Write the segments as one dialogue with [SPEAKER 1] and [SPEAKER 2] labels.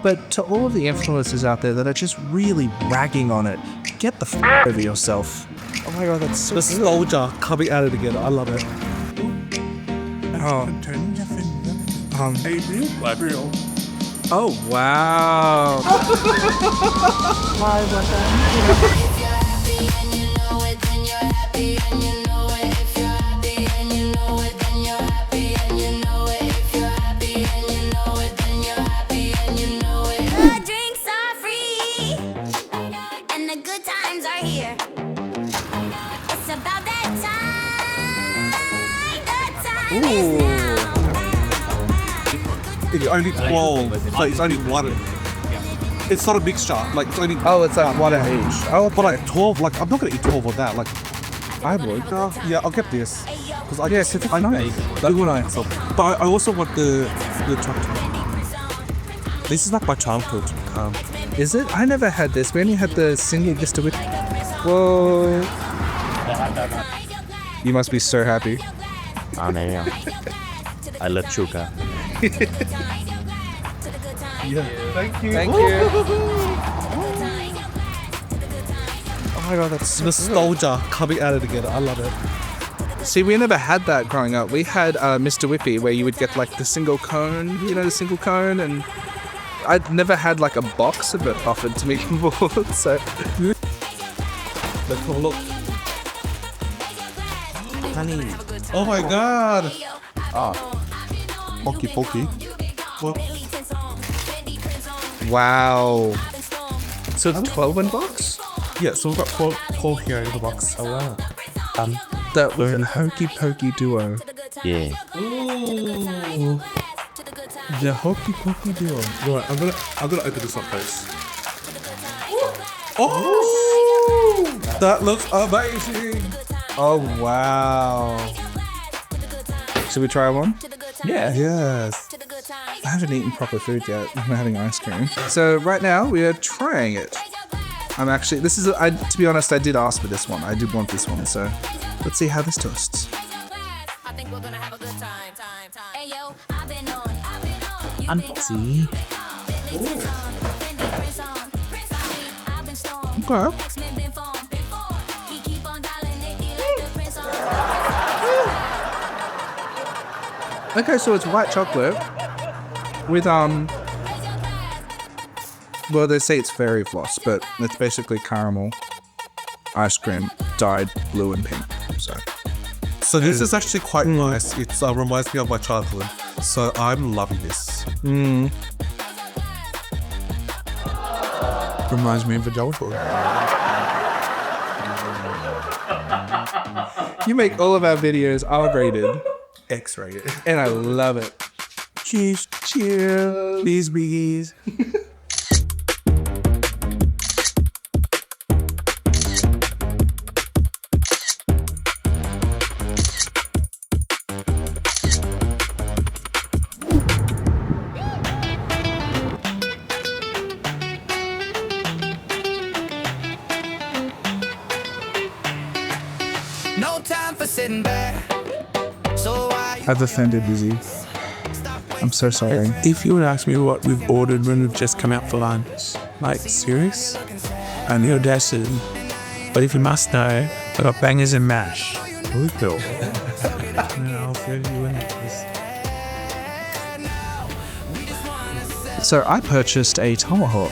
[SPEAKER 1] But to all of the influencers out there that are just really ragging on it, get the over yourself. Oh my god, that's so
[SPEAKER 2] The soldier coming at it again. I love it.
[SPEAKER 1] Oh.
[SPEAKER 2] Real.
[SPEAKER 1] Oh wow.
[SPEAKER 2] It's only 12, so it's only one. It's not a mixture. Like it's only.
[SPEAKER 1] Oh, it's like one of each. Oh,
[SPEAKER 2] But like 12, like I'm not gonna eat 12 of that. Like
[SPEAKER 1] I would.
[SPEAKER 2] yeah, I'll get this because I
[SPEAKER 1] I know.
[SPEAKER 2] That would I. So, but I also want the chocolate. This is like my childhood.
[SPEAKER 1] Is it? I never had this. We only had the single Mr. Whip. Whoa. You must be so happy.
[SPEAKER 3] I love sugar.
[SPEAKER 2] Yeah. Thank you.
[SPEAKER 1] Thank you. Oh my god, that's
[SPEAKER 2] Nostalgia coming at it again. I love it.
[SPEAKER 1] See, we never had that growing up. We had Mr. Whippy, where you would get like the single cone, the single cone, and I'd never had like a box of it offered to me before. So,
[SPEAKER 2] Let's have a look.
[SPEAKER 3] Honey.
[SPEAKER 2] Oh my god. Pokey pokey. What?
[SPEAKER 1] wow. So it's 12 in box?
[SPEAKER 2] Yeah, so we've got 12 here in the box.
[SPEAKER 3] Oh wow.
[SPEAKER 1] That was a hokey pokey duo.
[SPEAKER 3] Yeah.
[SPEAKER 2] Ooh. The hokey pokey deal. Right, I'm gonna open this up first. Oh, that looks amazing.
[SPEAKER 1] Oh wow. Should we try one?
[SPEAKER 2] Yeah. Yes.
[SPEAKER 1] I haven't eaten proper food yet. I'm having ice cream. So right now we are trying it. To be honest, I did ask for this one. I did want this one. So let's see how this tastes.
[SPEAKER 3] Auntie.
[SPEAKER 1] Okay. Okay, so it's white chocolate with well, they say it's fairy floss, but it's basically caramel ice cream dyed blue and pink.
[SPEAKER 2] So this is actually quite nice. It reminds me of my childhood. So I'm loving this.
[SPEAKER 1] Reminds me of adulthood. You make all of our videos R-rated,
[SPEAKER 2] X-rated.
[SPEAKER 1] and I love it.
[SPEAKER 2] Cheers.
[SPEAKER 1] Cheers.
[SPEAKER 2] These biggies.
[SPEAKER 4] No time for sitting back. So why
[SPEAKER 1] I've offended Lizzie. I'm so sorry.
[SPEAKER 5] If you would ask me what we've ordered when we've just come out for lunch, like serious? And the audacity. But if you must know, I got bangers and mash. Cool. I'll fill you in.
[SPEAKER 1] So I purchased a tomahawk.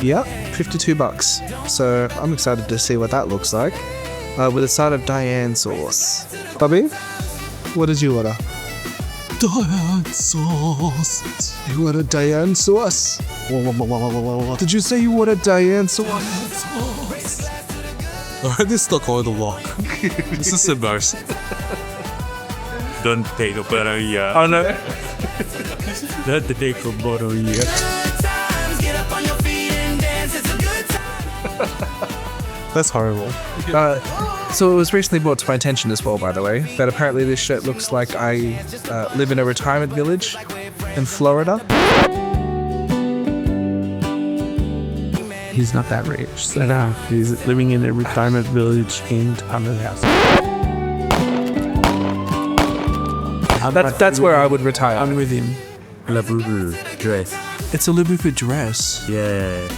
[SPEAKER 1] Yep, $52. So I'm excited to see what that looks like. With a side of Diane sauce. Bobby, what did you order?
[SPEAKER 2] Diane sauce.
[SPEAKER 1] You ordered Diane sauce? Did you say you ordered Diane sauce?
[SPEAKER 2] Alright, this is not going to work. This is embarrassing.
[SPEAKER 5] Don't take the butter yet. Oh no. Not the take the butter yet.
[SPEAKER 4] times get up on your feet and dance? It's a good time.
[SPEAKER 2] That's horrible.
[SPEAKER 1] So it was recently brought to my attention as well, by the way, that apparently this shirt looks like I live in a retirement village in Florida.
[SPEAKER 5] He's not that rich. So no, he's living in a retirement village in Thomas House.
[SPEAKER 1] That's where I would retire.
[SPEAKER 5] I'm with him.
[SPEAKER 3] La Boo dress.
[SPEAKER 1] It's a Lububu dress.
[SPEAKER 3] Yeah.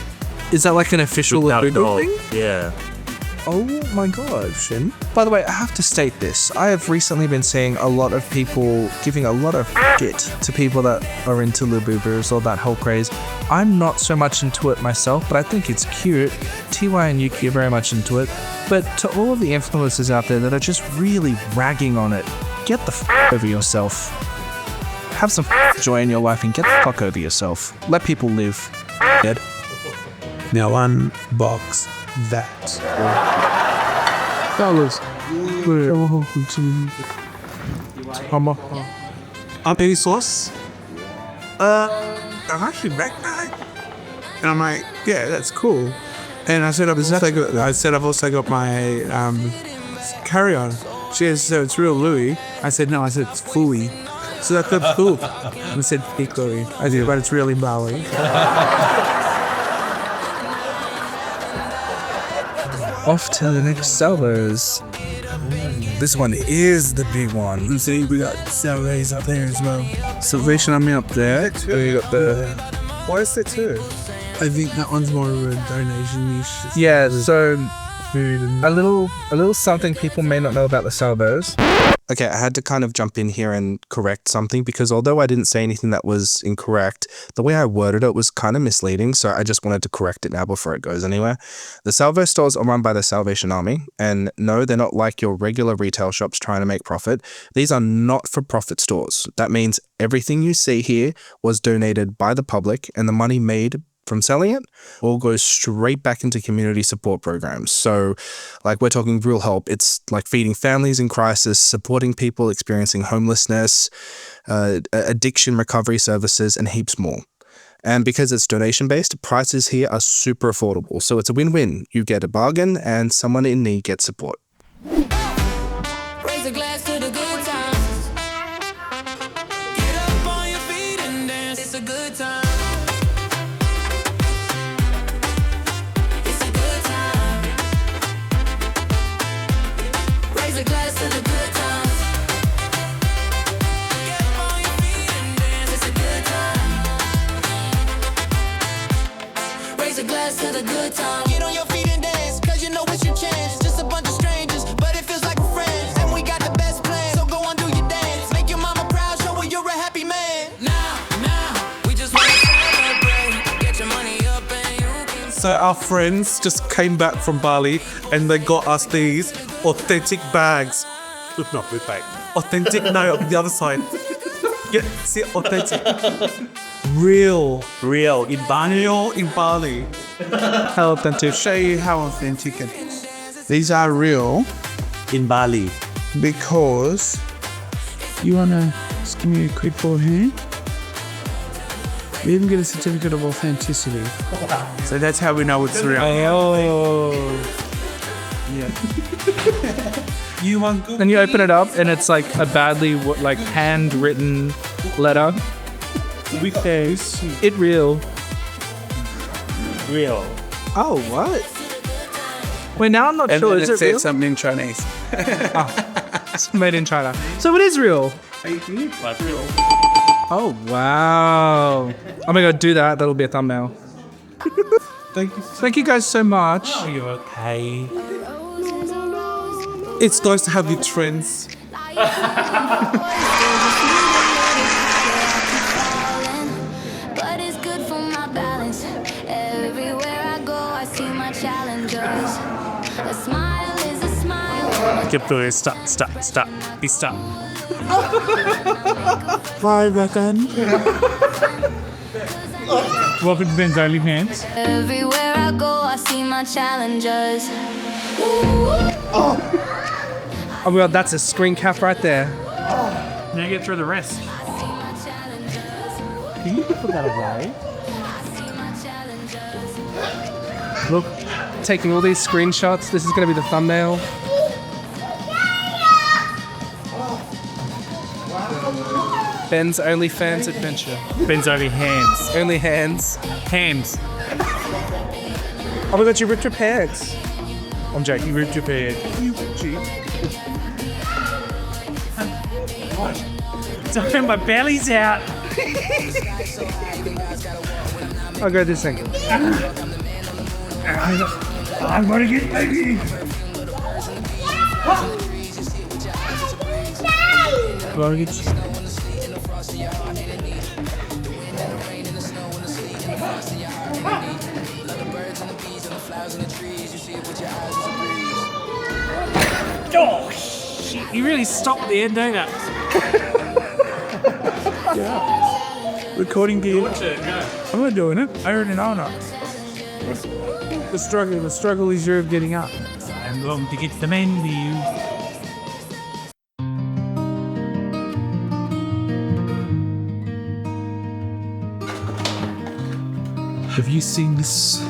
[SPEAKER 1] Is that like an official Lububu thing?
[SPEAKER 3] Yeah.
[SPEAKER 1] Oh my gosh. And by the way, I have to state this. I have recently been seeing a lot of people giving a lot of shit to people that are into Lububus or that whole craze. I'm not so much into it myself, but I think it's cute. TY and Yuki are very much into it. But to all of the influencers out there that are just really ragging on it, get the over yourself. Have some joy in your life and get the fuck over yourself. Let people live. Dead.
[SPEAKER 5] Now unbox that.
[SPEAKER 1] Fellas.
[SPEAKER 5] Any sauce? I'm actually backpack. And I'm like, yeah, that's cool. And I said I've also got my carry-on. She said, so it's real Louis. I said no. I said it's Fui. So that's cool. I said fake Louis. I did, but it's really Bali.
[SPEAKER 1] Off to the next Salvos. This one is the big one.
[SPEAKER 5] And see, we got Salvos up there as well.
[SPEAKER 1] Salvation Army up there. And we got the.
[SPEAKER 2] Why is there two?
[SPEAKER 5] I think that one's more of a donation niche.
[SPEAKER 1] Yeah, so
[SPEAKER 5] Food and
[SPEAKER 1] a little something people may not know about the Salvos. Okay, I had to kind of jump in here and correct something because although I didn't say anything that was incorrect, the way I worded it was kind of misleading, so I just wanted to correct it now before it goes anywhere. The Salvo stores are run by the Salvation Army, and no, they're not like your regular retail shops trying to make profit. These are not-for-profit stores. That means everything you see here was donated by the public, and the money made from selling it all goes straight back into community support programs. So like we're talking real help. It's like feeding families in crisis, supporting people experiencing homelessness, addiction recovery services, and heaps more. And because it's donation based, prices here are super affordable. So it's a win-win. You get a bargain and someone in need gets support.
[SPEAKER 4] Raise a glass to the good times. Get up on your feet and dance. It's a good time. It's a good time. Raise a glass to the good times. Get up on your feet and dance. It's a good time. Raise a glass to the good time. Get on your feet and dance, cause you know it's your chance. Just a bunch of strangers, but it feels like we're friends. And we got the best plan, so go on, do your dance. Make your mama proud, show her you're a happy man. Now, we just wanna celebrate. Get your money up and you can.
[SPEAKER 2] So our friends just came back from Bali and they got us these authentic bags. Not with bag. Authentic, no, on the other side. Yeah, see, authentic. Real in Bali. Real in Bali.
[SPEAKER 1] How authentic.
[SPEAKER 5] show you how authentic it is. These are real
[SPEAKER 3] In Bali.
[SPEAKER 5] because you wanna just give me a quick forehand. We even get a certificate of authenticity. So that's how we know it's real.
[SPEAKER 1] Oh.
[SPEAKER 2] You want good?
[SPEAKER 1] Then you open it up and it's like a badly handwritten letter.
[SPEAKER 2] We face.
[SPEAKER 1] It real.
[SPEAKER 3] Real.
[SPEAKER 1] Oh, what? Wait, now I'm not
[SPEAKER 5] And
[SPEAKER 1] sure.
[SPEAKER 5] then
[SPEAKER 1] Is
[SPEAKER 5] it
[SPEAKER 1] it
[SPEAKER 5] said
[SPEAKER 1] real?
[SPEAKER 5] something in Chinese.
[SPEAKER 1] It's made in China. So it is real.
[SPEAKER 3] But real.
[SPEAKER 1] Oh, wow. I'm gonna go do that. That'll be a thumbnail.
[SPEAKER 2] Thank you.
[SPEAKER 1] Thank you guys so much.
[SPEAKER 3] You're okay.
[SPEAKER 2] It's nice to have you trends.
[SPEAKER 6] But it's good for my balance. Everywhere I go, I see my challengers. A smile is a smile.
[SPEAKER 3] Keep doing it. Stop. Be stop.
[SPEAKER 5] Bye, Reckon.
[SPEAKER 3] Welcome to Ben's OnlyFans.
[SPEAKER 6] Everywhere I go, I see my challengers.
[SPEAKER 1] Oh my god, that's a screen cap right there.
[SPEAKER 3] Now get through the rest.
[SPEAKER 6] I see my challengers.
[SPEAKER 3] Can you put that away?
[SPEAKER 6] I see my challengers.
[SPEAKER 1] Look, taking all these screenshots. This is gonna be the thumbnail. Ben's OnlyFans adventure.
[SPEAKER 3] Ben's only hands.
[SPEAKER 1] Only hands.
[SPEAKER 3] Hands.
[SPEAKER 1] Oh my god, you ripped your pants.
[SPEAKER 3] I'm joking. You ripped your pants.
[SPEAKER 1] You cheat.
[SPEAKER 3] Sorry, my belly's out.
[SPEAKER 1] I'll go this second.
[SPEAKER 3] I'm gonna get baby. Gonna get you. Oh, shit. You really stopped there, don't you?
[SPEAKER 5] Recording gear. I'm not doing it. I already know it. The struggle is yours getting up.
[SPEAKER 3] I'm going to get the menu.
[SPEAKER 2] Have you seen this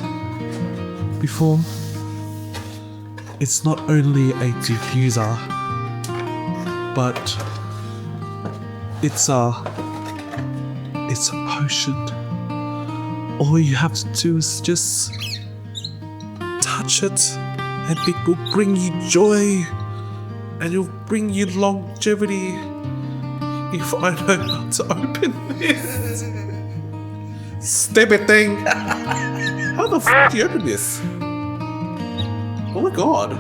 [SPEAKER 2] before? It's not only a diffuser, but it's a potion. All you have to do is just touch it, and it will bring you joy, and it will bring you longevity. If I know how to open this. Stupid thing! How the f do you open this? Oh my god!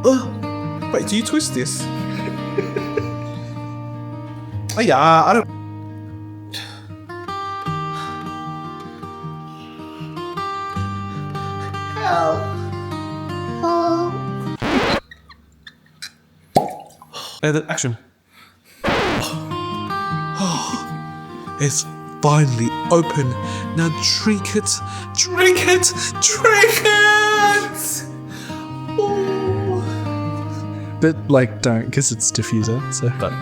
[SPEAKER 2] Ugh. Wait, do you twist this? Oh yeah, I don't. And then action. It's finally open. Now drink it. Drink it. Drink it. Ooh.
[SPEAKER 1] But like, don't, because it's diffuser. So,
[SPEAKER 2] But